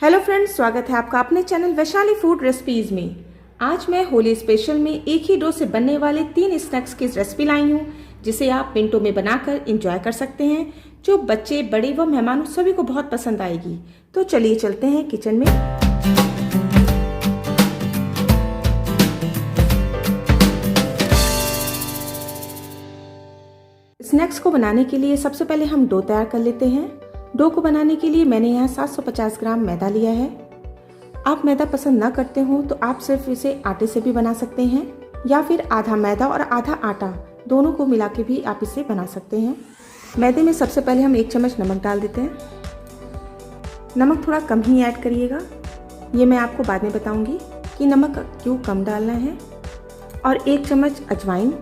Hello friends, स्वागत है आपका अपने चैनल वैशाली फूड रेसिपीज में। आज मैं होली स्पेशल में एक ही डो से बनने वाले 3 स्नैक्स की रेसिपी लाई हूँ, जिसे आप मिनटों में बनाकर एंजॉय कर सकते हैं, जो बच्चे, बड़े व मेहमानों सभी को बहुत पसंद आएगी। तो चलिए चलते हैं किचन में। स्नैक्स को बनाने के लिए सबसे पहले हम डो तैयार कर लेते हैं। डो को बनाने के लिए मैंने यहाँ 750 ग्राम मैदा लिया है। आप मैदा पसंद ना करते हो तो आप सिर्फ इसे आटे से भी बना सकते हैं, या फिर आधा मैदा और आधा आटा दोनों को मिला के भी आप इसे बना सकते हैं। मैदे में सबसे पहले हम 1 चम्मच नमक डाल देते हैं। नमक थोड़ा कम ही ऐड करिएगा, ये मैं आपको बाद में बताऊंगी कि नमक क्यों कम डालना है। और 1 चम्मच अजवाइन।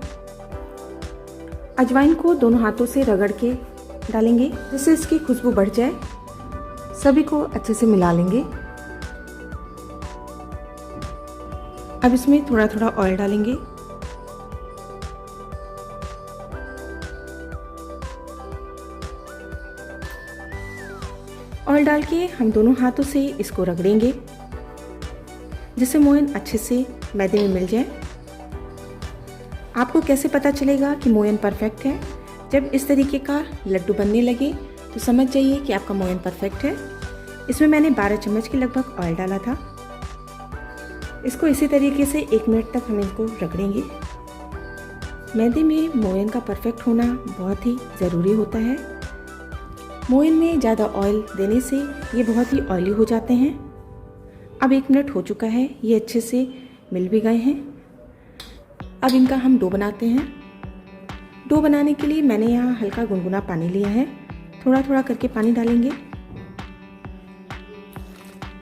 अजवाइन को दोनों हाथों से रगड़ के डालेंगे, जिससे इसकी खुशबू बढ़ जाए। सभी को अच्छे से मिला लेंगे। अब इसमें थोड़ा थोड़ा ऑयल डालेंगे। ऑयल डाल के हम दोनों हाथों से इसको रगड़ेंगे, जिससे मोयन अच्छे से मैदे में मिल जाए। आपको कैसे पता चलेगा कि मोयन परफेक्ट है? जब इस तरीके का लड्डू बनने लगे तो समझ जाइए कि आपका मोयन परफेक्ट है। इसमें मैंने 12 चम्मच के लगभग ऑयल डाला था। इसको इसी तरीके से 1 मिनट तक हम इसको रगड़ेंगे। मैदे में मोयन का परफेक्ट होना बहुत ही ज़रूरी होता है। मोयन में ज़्यादा ऑयल देने से ये बहुत ही ऑयली हो जाते हैं। अब 1 मिनट हो चुका है, ये अच्छे से मिल भी गए हैं। अब इनका हम डो बनाते हैं। डो बनाने के लिए मैंने यहाँ हल्का गुनगुना पानी लिया है। थोड़ा थोड़ा करके पानी डालेंगे।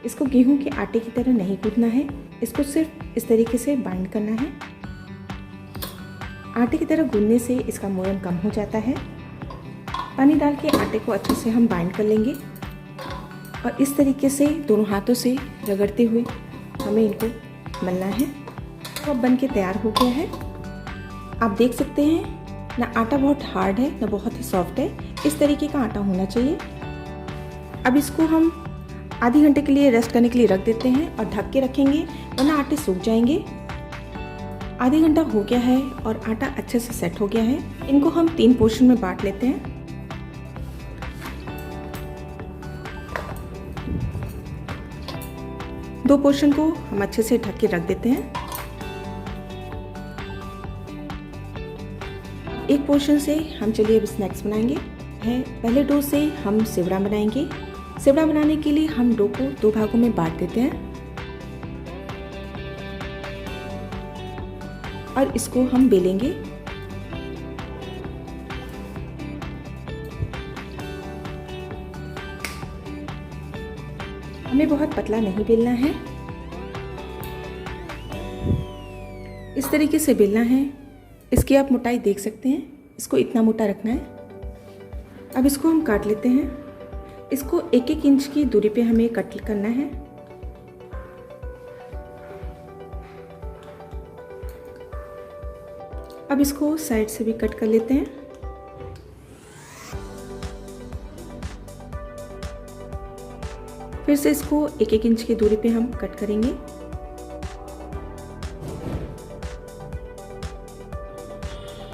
इसको गेहूं के आटे की तरह नहीं गूंथना है, इसको सिर्फ इस तरीके से बाइंड करना है। आटे की तरह गूंथने से इसका मोयन कम हो जाता है। पानी डाल के आटे को अच्छे से हम बाइंड कर लेंगे और इस तरीके से दोनों हाथों से रगड़ते हुए हमें इनको मलना है। तो अब बन के तैयार हो गया है। आप देख सकते हैं ना, आटा बहुत हार्ड है ना बहुत ही सॉफ्ट है। इस तरीके का आटा होना चाहिए। अब इसको हम आधे घंटे के लिए रेस्ट करने के लिए रख देते हैं और ढक के रखेंगे, वरना आटे सूख जाएंगे। आधे घंटा हो गया है और आटा अच्छे से सेट हो गया है। इनको हम 3 पोर्शन में बांट लेते हैं। दो पोर्शन को हम अच्छे से ढक के रख देते हैं। एक पोर्शन से हम चलिए अब स्नैक्स बनाएंगे। पहले डो से हम सेवड़ा बनाएंगे। सेवड़ा बनाने के लिए हम डो को 2 भागों में बांट देते हैं और इसको हम बेलेंगे। हमें बहुत पतला नहीं बेलना है, इस तरीके से बेलना है। इसकी आप मोटाई देख सकते हैं, इसको इतना मोटा रखना है। अब इसको हम काट लेते हैं। इसको 1-1 इंच की दूरी पे हमें कट करना है। अब इसको साइड से भी कट कर लेते हैं। फिर से इसको 1-1 इंच की दूरी पे हम कट करेंगे।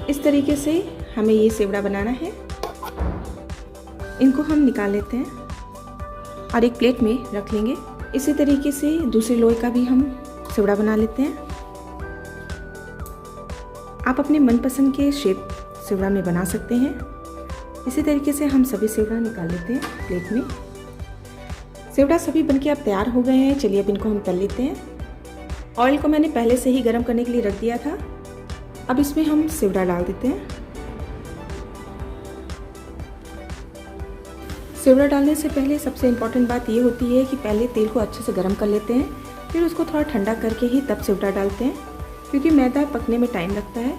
इस तरीके से हमें ये सेवड़ा बनाना है। इनको हम निकाल लेते हैं और एक प्लेट में रख लेंगे। इसी तरीके से दूसरे लोई का भी हम सेवड़ा बना लेते हैं। आप अपने मनपसंद के शेप सेवड़ा में बना सकते हैं। इसी तरीके से हम सभी सेवड़ा निकाल लेते हैं प्लेट में। सेवड़ा सभी बनके अब तैयार हो गए हैं। चलिए अब इनको हम तल लेते हैं। ऑयल को मैंने पहले से ही गर्म करने के लिए रख दिया था। अब इसमें हम सेवड़ा डाल देते हैं। सेवड़ा डालने से पहले सबसे इम्पॉर्टेंट बात ये होती है कि पहले तेल को अच्छे से गर्म कर लेते हैं, फिर उसको थोड़ा ठंडा करके ही तब सेवड़ा डालते हैं, क्योंकि मैदा पकने में टाइम लगता है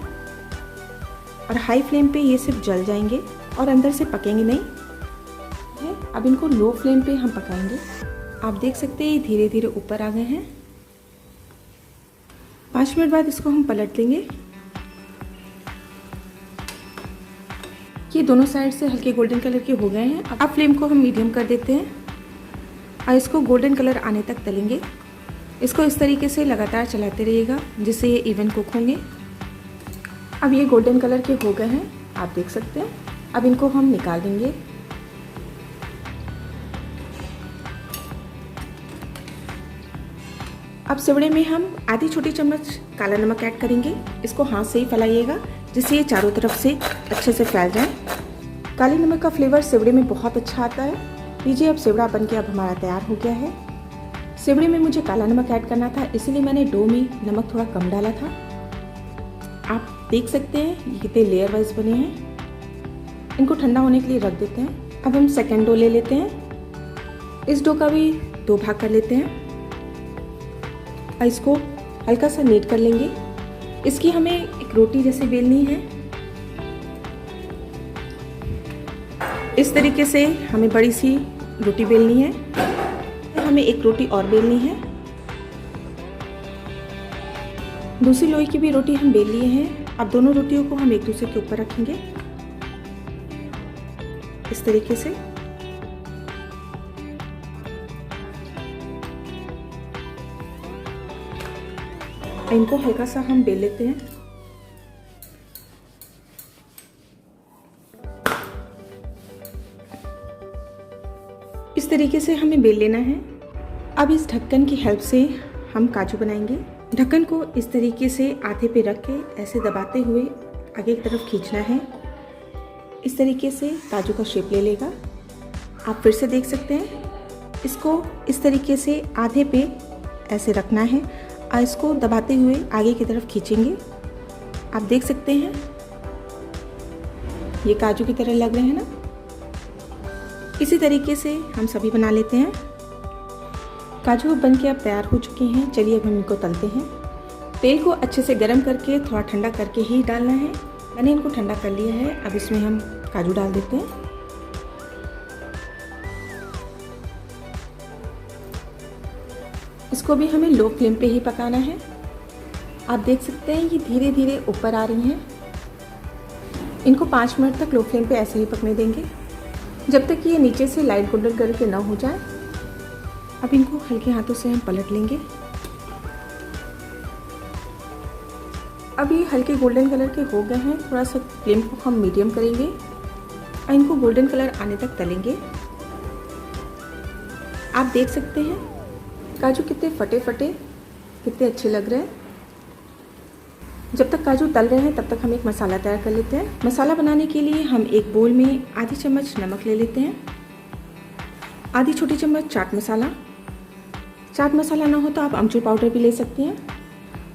और हाई फ्लेम पे ये सिर्फ जल जाएंगे और अंदर से पकेंगे नहीं। अब इनको लो फ्लेम पे हम पकाएंगे। आप देख सकते हैं धीरे धीरे ऊपर आ गए हैं। 5 मिनट बाद इसको हम पलट देंगे। ये दोनों साइड से हल्के गोल्डन कलर के हो गए हैं। अब फ्लेम को हम मीडियम कर देते हैं और इसको गोल्डन कलर आने तक तलेंगे। इसको इस तरीके से लगातार चलाते रहिएगा जिससे ये इवन कुक होंगे। अब ये गोल्डन कलर के हो गए हैं, आप देख सकते हैं। अब इनको हम निकाल देंगे। अब सिवड़े में हम आधी छोटी चम्मच काला नमक ऐड करेंगे। इसको हाथ से ही फैलाइएगा जिससे ये चारों तरफ से अच्छे से फैल जाए। काले नमक का फ्लेवर सिवड़े में बहुत अच्छा आता है। लीजिए, अब सिवड़ा बनके अब हमारा तैयार हो गया है। सिवड़े में मुझे काला नमक ऐड करना था, इसीलिए मैंने डो में नमक थोड़ा कम डाला था। आप देख सकते हैं ये कितने लेयर वाइज बने हैं। इनको ठंडा होने के लिए रख देते हैं। अब हम सेकेंड डो ले लेते हैं। इस डो का भी 2 भाग कर लेते हैं और इसको हल्का सा नीट कर लेंगे। इसकी हमें एक रोटी जैसे बेलनी है। इस तरीके से हमें बड़ी सी रोटी बेलनी है। हमें एक रोटी और बेलनी है। दूसरी लोई की भी रोटी हम बेल लिए हैं। अब दोनों रोटियों को हम एक दूसरे के ऊपर रखेंगे इस तरीके से। इनको हल्का सा हम बेल लेते हैं। इस तरीके से हमें बेल लेना है। अब इस ढक्कन की हेल्प से हम काजू बनाएंगे। ढक्कन को इस तरीके से आधे पे रख के ऐसे दबाते हुए आगे की तरफ खींचना है। इस तरीके से काजू का शेप ले लेगा। आप फिर से देख सकते हैं। इसको इस तरीके से आधे पे ऐसे रखना है और इसको दबाते हुए आगे की तरफ खींचेंगे। आप देख सकते हैं ये काजू की तरह लग रहे हैं ना। इसी तरीके से हम सभी बना लेते हैं। काजू बनके अब तैयार हो चुके हैं। चलिए अब हम इनको तलते हैं। तेल को अच्छे से गर्म करके थोड़ा ठंडा करके ही डालना है। मैंने इनको ठंडा कर लिया है। अब इसमें हम काजू डाल देते हैं। इसको भी हमें लो फ्लेम पे ही पकाना है। आप देख सकते हैं ये धीरे धीरे ऊपर आ रही हैं। इनको 5 मिनट तक लो फ्लेम पे ऐसे ही पकने देंगे जब तक कि ये नीचे से लाइट गोल्डन कलर के ना हो जाए। अब इनको हल्के हाथों से हम पलट लेंगे। अब ये हल्के गोल्डन कलर के हो गए हैं। थोड़ा सा फ्लेम को हम मीडियम करेंगे और इनको गोल्डन कलर आने तक तलेंगे। आप देख सकते हैं काजू कितने फटे फटे कितने अच्छे लग रहे हैं। जब तक काजू तल रहे हैं तब तक हम एक मसाला तैयार कर लेते हैं। मसाला बनाने के लिए हम एक बोल में आधी चम्मच नमक ले लेते हैं, आधी छोटी चम्मच चाट मसाला। चाट मसाला ना हो तो आप अमचूर पाउडर भी ले सकते हैं,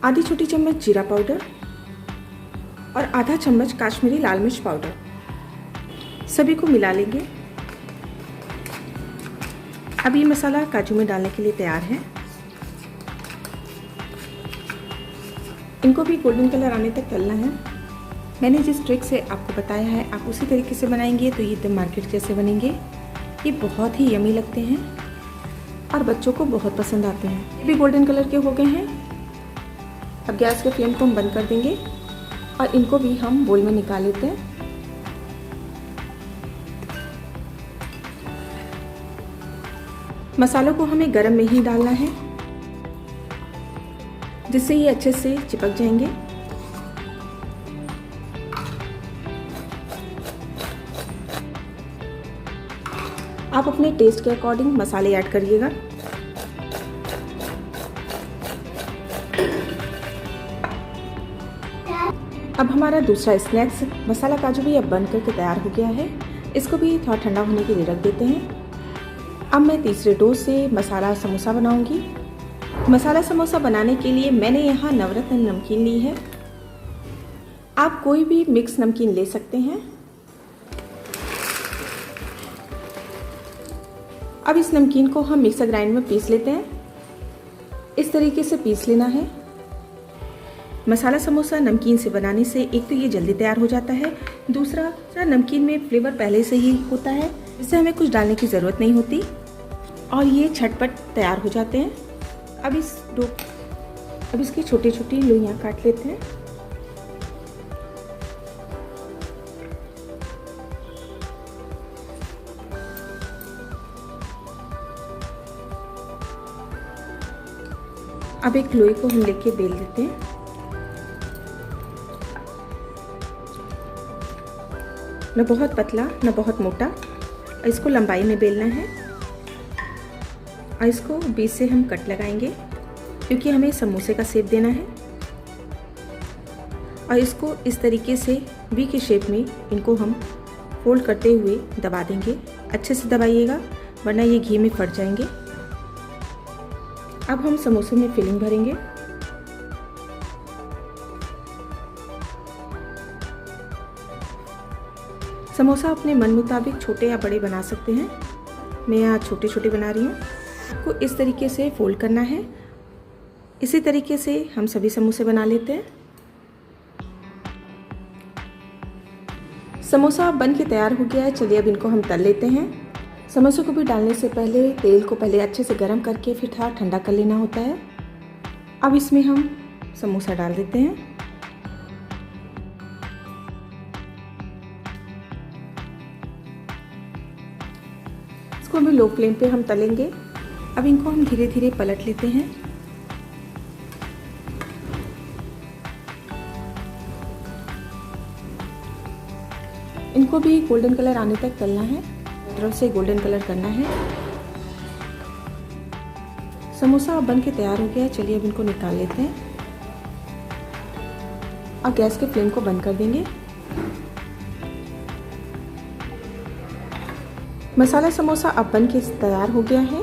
आधी छोटी चम्मच जीरा पाउडर और आधा चम्मच काश्मीरी लाल मिर्च पाउडर। सभी को मिला लेंगे। अब ये मसाला काजू में डालने के लिए तैयार है। इनको भी गोल्डन कलर आने तक तलना है। मैंने जिस ट्रिक से आपको बताया है आप उसी तरीके से बनाएंगे तो ये एकदम मार्केट जैसे बनेंगे। ये बहुत ही यमी लगते हैं और बच्चों को बहुत पसंद आते हैं। ये भी गोल्डन कलर के हो गए हैं। अब गैस के फ्लेम को हम बंद कर देंगे और इनको भी हम बोल में निकाल लेते हैं। मसालों को हमें गरम में ही डालना है जिससे ये अच्छे से चिपक जाएंगे। आप अपने टेस्ट के अकॉर्डिंग मसाले ऐड करिएगा। अब हमारा दूसरा स्नैक्स मसाला काजू भी अब बन करके तैयार हो गया है। इसको भी थोड़ा ठंडा होने के लिए रख देते हैं। अब मैं तीसरे डोज से मसाला समोसा बनाऊंगी। मसाला समोसा बनाने के लिए मैंने यहाँ नवरत्न नमकीन ली है। आप कोई भी मिक्स नमकीन ले सकते हैं। अब इस नमकीन को हम मिक्सर ग्राइंड में पीस लेते हैं। इस तरीके से पीस लेना है। मसाला समोसा नमकीन से बनाने से एक तो ये जल्दी तैयार हो जाता है, दूसरा नमकीन में फ्लेवर पहले से ही होता है, इससे हमें कुछ डालने की ज़रूरत नहीं होती और ये झटपट तैयार हो जाते हैं। अब इसकी छोटी छोटी लोइयाँ काट लेते हैं। अब एक लोई को हम लेके बेल देते हैं। न बहुत पतला न बहुत मोटा, इसको लंबाई में बेलना है और इसको बीच से हम कट लगाएंगे क्योंकि हमें समोसे का शेप देना है। और इसको इस तरीके से वी के शेप में इनको हम फोल्ड करते हुए दबा देंगे। अच्छे से दबाइएगा वरना ये घी में फट जाएंगे। अब हम समोसे में फिलिंग भरेंगे। समोसा अपने मन मुताबिक छोटे या बड़े बना सकते हैं। मैं यहाँ छोटे छोटे बना रही हूँ। आपको इस तरीके से फोल्ड करना है। इसी तरीके से हम सभी समोसे बना लेते हैं। समोसा बन के तैयार हो गया है। चलिए अब इनको हम तल लेते हैं। समोसे को भी डालने से पहले तेल को पहले अच्छे से गर्म करके फिर थोड़ा ठंडा कर लेना होता है। अब इसमें हम समोसा डाल देते हैं। इसको भी लो फ्लेम पे हम तलेंगे। अब इनको हम धीरे धीरे पलट लेते हैं। इनको भी गोल्डन कलर आने तक तलना है, तरफ से गोल्डन कलर करना है। समोसा अब बन के तैयार हो गया है। चलिए अब इनको निकाल लेते हैं और गैस के फ्लेम को बंद कर देंगे। मसाला समोसा अब बन के तैयार हो गया है।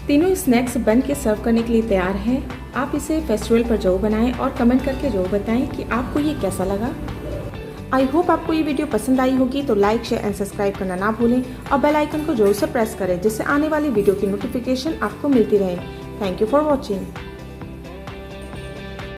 तीनों स्नैक्स बन के सर्व करने के लिए तैयार हैं। आप इसे फेस्टिवल पर जरूर बनाएं और कमेंट करके जरूर बताएं कि आपको ये कैसा लगा। आई होप आपको ये वीडियो पसंद आई होगी, तो लाइक शेयर एंड सब्सक्राइब करना ना भूलें और बेल आइकन को जरूर से प्रेस करें जिससे आने वाली वीडियो की नोटिफिकेशन आपको मिलती रहे। Thank you for watching.